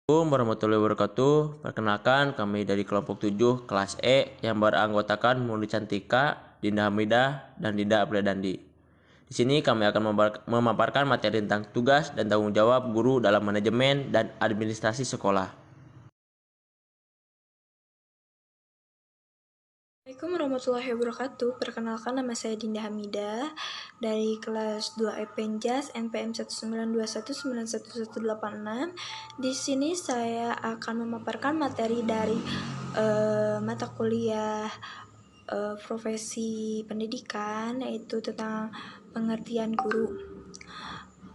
Assalamualaikum warahmatullahi wabarakatuh. Perkenalkan, kami dari kelompok 7 kelas E yang beranggotakan Murni Cantika, Dinda Hamidah, dan Dinda Abdadandi. Di sini kami akan memaparkan materi tentang tugas dan tanggung jawab guru dalam manajemen dan administrasi sekolah. Assalamualaikum warahmatullahi wabarakatuh. Perkenalkan, nama saya Dinda Hamidah dari kelas 2 Epenjas NPM 192191186. Di sini saya akan memaparkan materi dari mata kuliah profesi pendidikan, yaitu tentang pengertian guru.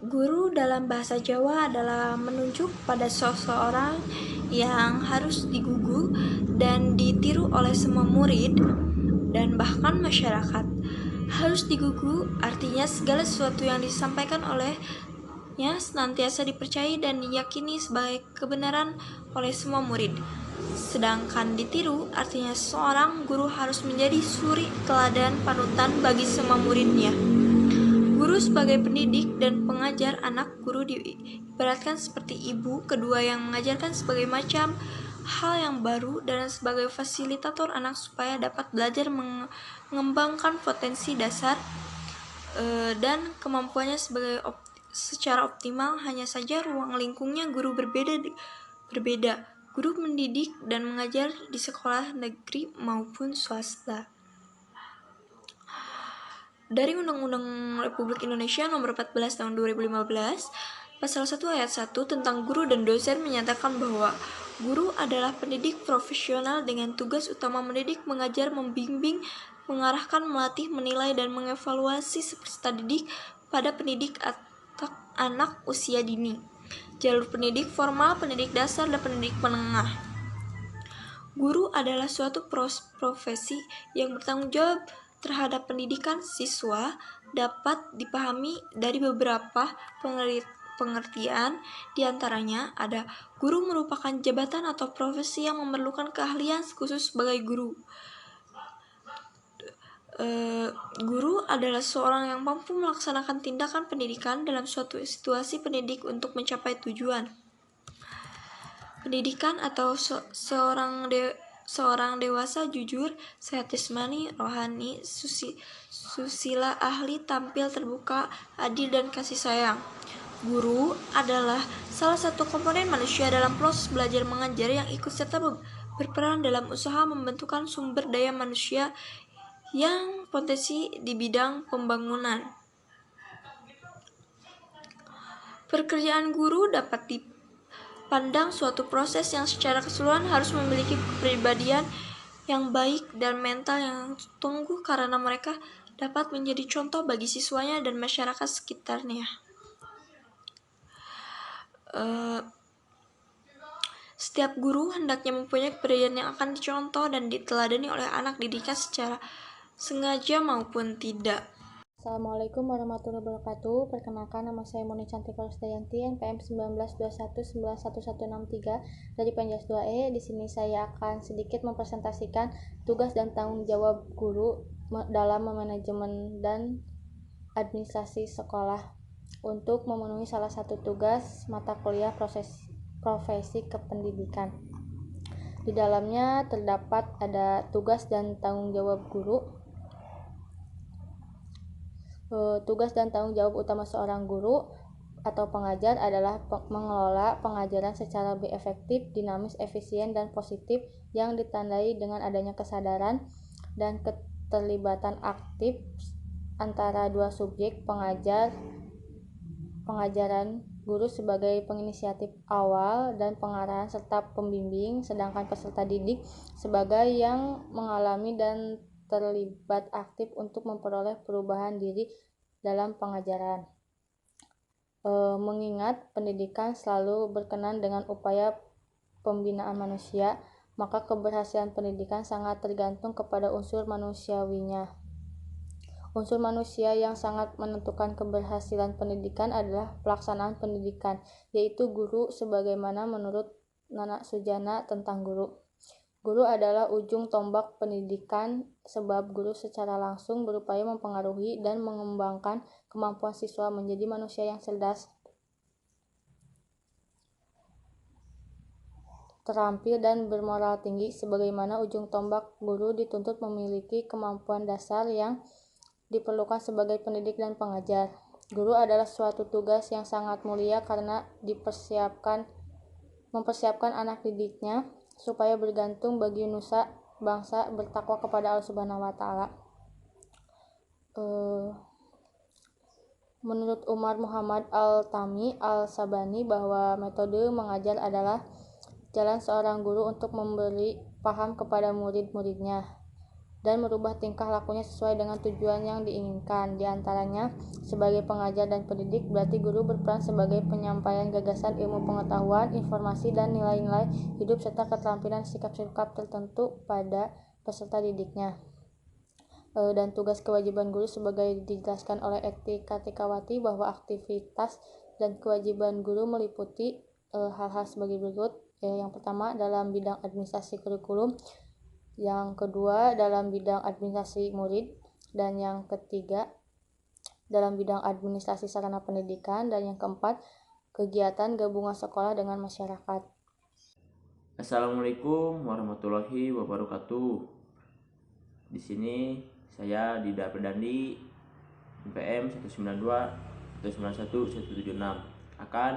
Guru dalam bahasa Jawa adalah menunjuk pada seseorang yang harus digugu dan ditiru oleh semua murid dan bahkan masyarakat. Harus digugu artinya segala sesuatu yang disampaikan olehnya senantiasa dipercayai dan diyakini sebagai kebenaran oleh semua murid. Sedangkan ditiru artinya seorang guru harus menjadi suri teladan panutan bagi semua muridnya. Guru sebagai pendidik dan pengajar anak, guru diibaratkan seperti ibu kedua yang mengajarkan sebagai macam hal yang baru dan sebagai fasilitator anak supaya dapat belajar mengembangkan potensi dasar dan kemampuannya secara optimal. Hanya saja ruang lingkungnya guru berbeda. Guru mendidik dan mengajar di sekolah negeri maupun swasta. Dari Undang-Undang Republik Indonesia Nomor 14 Tahun 2015, Pasal 1 Ayat 1 tentang guru dan dosen menyatakan bahwa guru adalah pendidik profesional dengan tugas utama mendidik, mengajar, membimbing, mengarahkan, melatih, menilai, dan mengevaluasi peserta didik pada pendidik atau anak usia dini. Jalur pendidik formal, pendidik dasar, dan pendidik menengah. Guru adalah suatu profesi yang bertanggung jawab terhadap pendidikan siswa. Dapat dipahami dari beberapa pengertian. Di antaranya ada guru merupakan jabatan atau profesi yang memerlukan keahlian khusus sebagai guru. Guru adalah seorang yang mampu melaksanakan tindakan pendidikan dalam suatu situasi pendidik untuk mencapai tujuan. Pendidikan atau seorang dewasa jujur, sehat jasmani, rohani, susila, ahli, tampil, terbuka, adil, dan kasih sayang. Guru adalah salah satu komponen manusia dalam proses belajar mengajar yang ikut serta berperan dalam usaha membentukkan sumber daya manusia yang potensi di bidang pembangunan. Pekerjaan guru dapat dipandang suatu proses yang secara keseluruhan harus memiliki kepribadian yang baik dan mental yang tangguh karena mereka dapat menjadi contoh bagi siswanya dan masyarakat sekitarnya. Setiap guru hendaknya mempunyai kepribadian yang akan dicontoh dan diteladani oleh anak didiknya secara sengaja maupun tidak. Assalamualaikum warahmatullahi wabarakatuh. Perkenalkan, nama saya Murni Cantika Rusdayanti, NPM 1921911163 dari Penjas 2E. Di sini saya akan sedikit mempresentasikan tugas dan tanggung jawab guru dalam manajemen dan administrasi sekolah untuk memenuhi salah satu tugas mata kuliah profesi kependidikan. Di dalamnya terdapat ada tugas dan tanggung jawab guru. Tugas dan tanggung jawab utama seorang guru atau pengajar adalah mengelola pengajaran secara lebih efektif, dinamis, efisien, dan positif yang ditandai dengan adanya kesadaran dan keterlibatan aktif antara dua subjek pengajaran guru sebagai penginisiatif awal dan pengarahan serta pembimbing, sedangkan peserta didik sebagai yang mengalami dan terlibat aktif untuk memperoleh perubahan diri dalam pengajaran. Mengingat pendidikan selalu berkenan dengan upaya pembinaan manusia, maka keberhasilan pendidikan sangat tergantung kepada unsur manusiawinya. Unsur manusia yang sangat menentukan keberhasilan pendidikan adalah pelaksanaan pendidikan, yaitu guru, sebagaimana menurut Nana Sujana tentang guru. Guru adalah ujung tombak pendidikan sebab guru secara langsung berupaya mempengaruhi dan mengembangkan kemampuan siswa menjadi manusia yang cerdas. terampil dan bermoral tinggi. Sebagaimana ujung tombak, guru dituntut memiliki kemampuan dasar yang diperlukan sebagai pendidik dan pengajar. Guru adalah suatu tugas yang sangat mulia karena mempersiapkan anak didiknya supaya bergantung bagi nusa bangsa bertakwa kepada Allah Subhanahu wa taala. Menurut Umar Muhammad Al-Tami Al-Sabani bahwa metode mengajar adalah jalan seorang guru untuk memberi paham kepada murid-muridnya dan merubah tingkah lakunya sesuai dengan tujuan yang diinginkan. Di antaranya, sebagai pengajar dan pendidik, berarti guru berperan sebagai penyampaian gagasan, ilmu pengetahuan, informasi, dan nilai-nilai hidup serta keterampilan sikap-sikap tertentu pada peserta didiknya. Dan tugas kewajiban guru sebagai dijelaskan oleh Etika Tikawati bahwa aktivitas dan kewajiban guru meliputi hal-hal sebagai berikut. Yang pertama dalam bidang administrasi kurikulum, yang kedua dalam bidang administrasi murid, dan yang ketiga dalam bidang administrasi sarana pendidikan, dan yang keempat kegiatan gabungan sekolah dengan masyarakat. Assalamualaikum warahmatullahi wabarakatuh. Di sini saya Dida Perdandi IPM 192 191 176 akan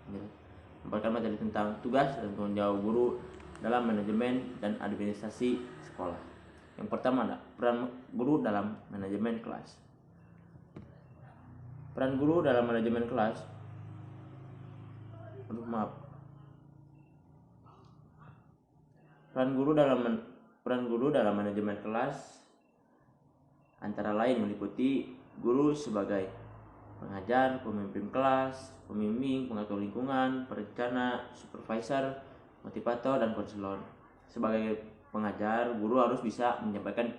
memaparkan materi tentang tugas dan tanggung jawab guru dalam manajemen dan administrasi sekolah. Yang pertama adalah peran guru dalam manajemen kelas. Peran guru dalam manajemen kelas. Peran guru dalam manajemen kelas antara lain meliputi guru sebagai pengajar, pemimpin kelas, pembimbing, pengatur lingkungan, perencana, supervisor, motivator, dan konselor. Sebagai pengajar, guru harus bisa menyampaikan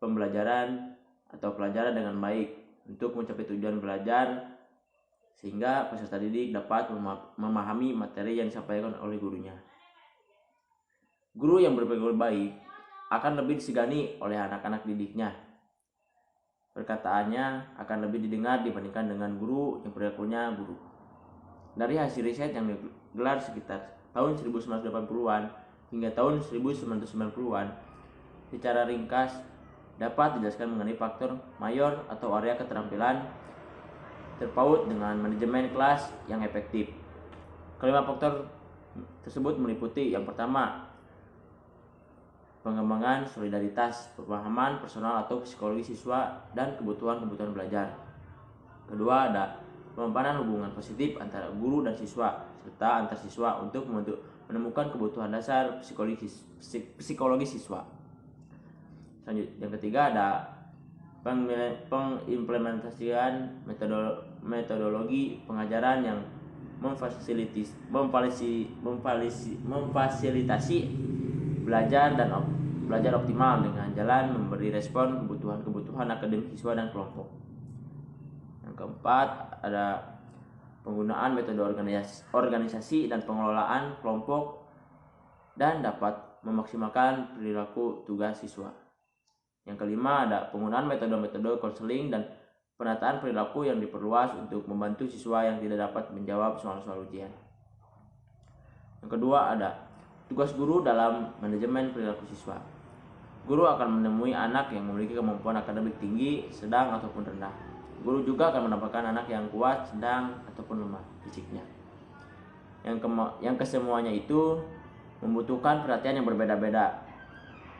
pembelajaran atau pelajaran dengan baik untuk mencapai tujuan belajar sehingga peserta didik dapat memahami materi yang disampaikan oleh gurunya. Guru yang berperilaku baik akan lebih disegani oleh anak-anak didiknya. Perkataannya akan lebih didengar dibandingkan dengan guru yang perilakunya buruk. Dari hasil riset yang digelar sekitar tahun 1980-an hingga tahun 1990-an, secara ringkas dapat dijelaskan mengenai faktor mayor atau area keterampilan terpaut dengan manajemen kelas yang efektif. Kelima faktor tersebut meliputi yang pertama, pengembangan solidaritas, pemahaman personal atau psikologi siswa dan kebutuhan belajar. Kedua, ada pemaparan hubungan positif antara guru dan siswa serta antar siswa untuk menemukan kebutuhan dasar psikologi siswa. Selanjutnya, yang ketiga ada pengimplementasian metodologi pengajaran yang memfasilitasi belajar optimal dengan jalan memberi respon kebutuhan akademik siswa dan kelompok. Yang keempat ada penggunaan metode organisasi dan pengelolaan kelompok dan dapat memaksimalkan perilaku tugas siswa. Yang kelima ada penggunaan metode-metode konseling dan penataan perilaku yang diperluas untuk membantu siswa yang tidak dapat menjawab soal-soal ujian. Yang kedua ada tugas guru dalam manajemen perilaku siswa. Guru akan menemui anak yang memiliki kemampuan akademik tinggi, sedang, ataupun rendah. Guru juga akan mendapatkan anak yang kuat, sedang, ataupun lemah fisiknya. Yang kesemuanya itu membutuhkan perhatian yang berbeda-beda.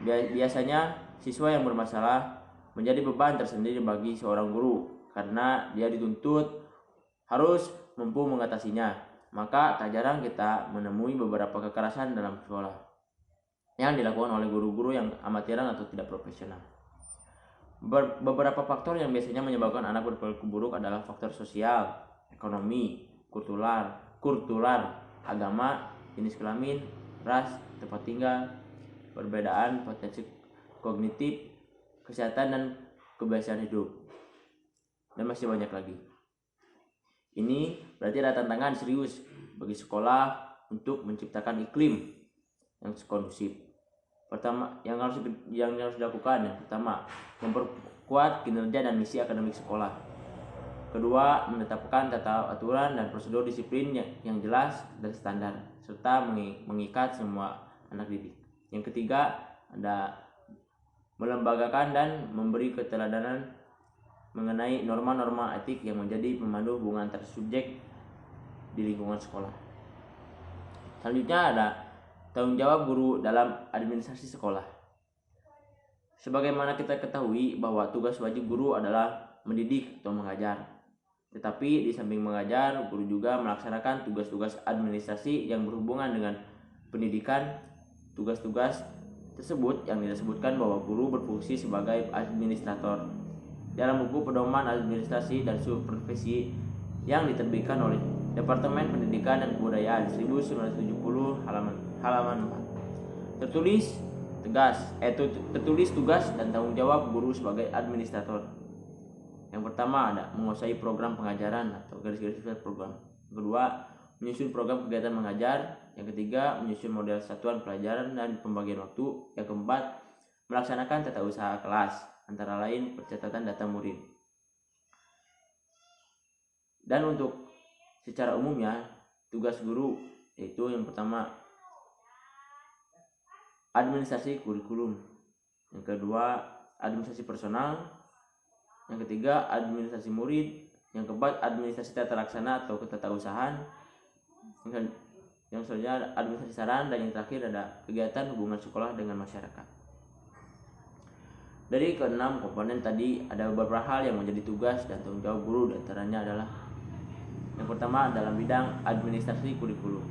Biasanya siswa yang bermasalah menjadi beban tersendiri bagi seorang guru karena dia dituntut harus mampu mengatasinya. Maka tak jarang kita menemui beberapa kekerasan dalam sekolah yang dilakukan oleh guru-guru yang amatiran atau tidak profesional. Beberapa faktor yang biasanya menyebabkan anak berperilaku buruk adalah faktor sosial, ekonomi, kultural, agama, jenis kelamin, ras, tempat tinggal, perbedaan potensi kognitif, kesehatan dan kebiasaan hidup, dan masih banyak lagi. Ini berarti ada tantangan serius bagi sekolah untuk menciptakan iklim yang kondusif. Pertama, yang harus dilakukan yang pertama, memperkuat kinerja dan misi akademik sekolah. Kedua, menetapkan tata aturan dan prosedur disiplin yang jelas dan standar, serta mengikat semua anak didik. Yang ketiga, ada melembagakan dan memberi keteladanan mengenai norma-norma etik yang menjadi pemandu hubungan antar subjek di lingkungan sekolah. Selanjutnya ada tanggung jawab guru dalam administrasi sekolah. Sebagaimana kita ketahui bahwa tugas wajib guru adalah mendidik atau mengajar. Tetapi di samping mengajar, guru juga melaksanakan tugas-tugas administrasi yang berhubungan dengan pendidikan. Tugas-tugas tersebut yang disebutkan bahwa guru berfungsi sebagai administrator. Dalam buku Pedoman Administrasi dan Subprofesi yang diterbitkan oleh Departemen Pendidikan dan Kebudayaan 1970 halaman 4. Tertulis tugas dan tanggung jawab guru sebagai administrator. Yang pertama ada menguasai program pengajaran atau garis-garis besar program. Yang kedua, menyusun program kegiatan mengajar. Yang ketiga, menyusun model satuan pelajaran dan pembagian waktu. Yang keempat, melaksanakan tata usaha kelas, antara lain pencatatan data murid. Dan untuk secara umumnya, tugas guru yaitu yang pertama administrasi kurikulum, yang kedua administrasi personal, yang ketiga administrasi murid, yang keempat administrasi tata laksana atau ketatausahaan, yang selanjutnya administrasi saran, dan yang terakhir ada kegiatan hubungan sekolah dengan masyarakat. Dari keenam komponen tadi ada beberapa hal yang menjadi tugas dan tanggung jawab guru, diantaranya adalah yang pertama dalam bidang administrasi kurikulum.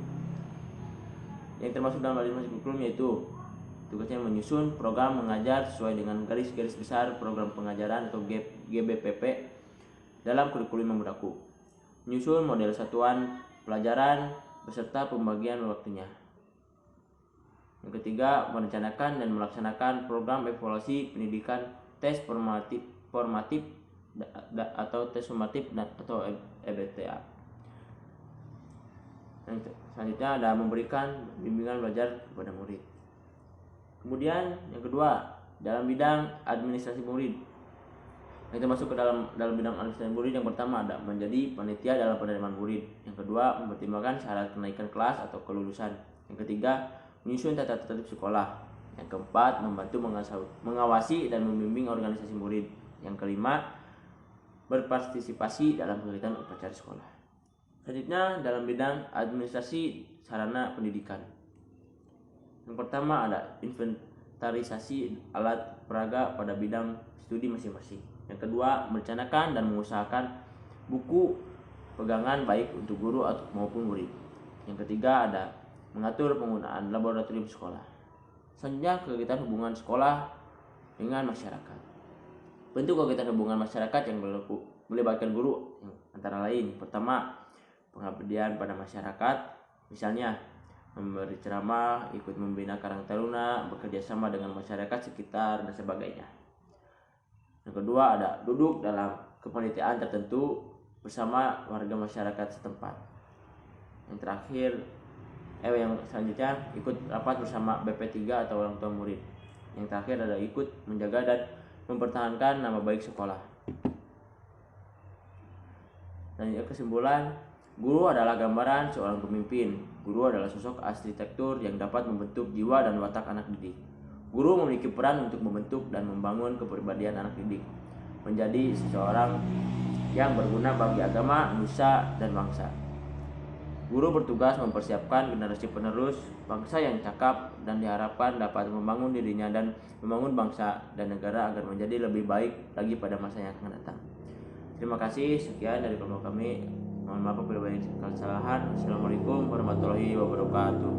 Yang termasuk dalam administrasi kurikulum yaitu tugasnya menyusun program mengajar sesuai dengan garis-garis besar program pengajaran atau GBPP dalam kurikulum yang berlaku. Menyusun model satuan pelajaran beserta pembagian waktunya. Yang ketiga, merencanakan dan melaksanakan program evaluasi pendidikan, tes formatif atau tes sumatif atau EBTA. Yang selanjutnya ada memberikan bimbingan belajar kepada murid. Kemudian yang kedua, dalam bidang administrasi murid. Yang termasuk ke dalam bidang administrasi murid, yang pertama ada menjadi panitia dalam penerimaan murid. Yang kedua, mempertimbangkan syarat kenaikan kelas atau kelulusan. Yang ketiga, menyusun tata tertib sekolah. Yang keempat, membantu mengawasi dan membimbing organisasi murid. Yang kelima, berpartisipasi dalam kegiatan upacara sekolah. Selanjutnya dalam bidang administrasi sarana pendidikan. Yang pertama ada inventarisasi alat peraga pada bidang studi masing-masing. Yang kedua, merencanakan dan mengusahakan buku pegangan baik untuk guru maupun murid. Yang ketiga ada mengatur penggunaan laboratorium sekolah. Selanjutnya kegiatan hubungan sekolah dengan masyarakat. Bentuk kegiatan hubungan masyarakat yang melibatkan guru antara lain: pertama, pengabdian pada masyarakat, misalnya memberi ceramah, ikut membina karang taruna, bekerja sama dengan masyarakat sekitar, dan sebagainya. Yang kedua ada duduk dalam kepanitiaan tertentu bersama warga masyarakat setempat. Yang terakhir, yang selanjutnya ikut rapat bersama BP3 atau orang tua murid. Yang terakhir ada ikut menjaga dan mempertahankan nama baik sekolah. Dan kesimpulan, guru adalah gambaran seorang pemimpin. Guru adalah sosok arsitektur yang dapat membentuk jiwa dan watak anak didik. Guru memiliki peran untuk membentuk dan membangun kepribadian anak didik menjadi seseorang yang berguna bagi agama, nusa, dan bangsa. Guru bertugas mempersiapkan generasi penerus bangsa yang cakap dan diharapkan dapat membangun dirinya dan membangun bangsa dan negara agar menjadi lebih baik lagi pada masa yang akan datang. Terima kasih, sekian dari kelompok kami. Mohon maaf apabila banyak kesalahan. Assalamualaikum warahmatullahi wabarakatuh.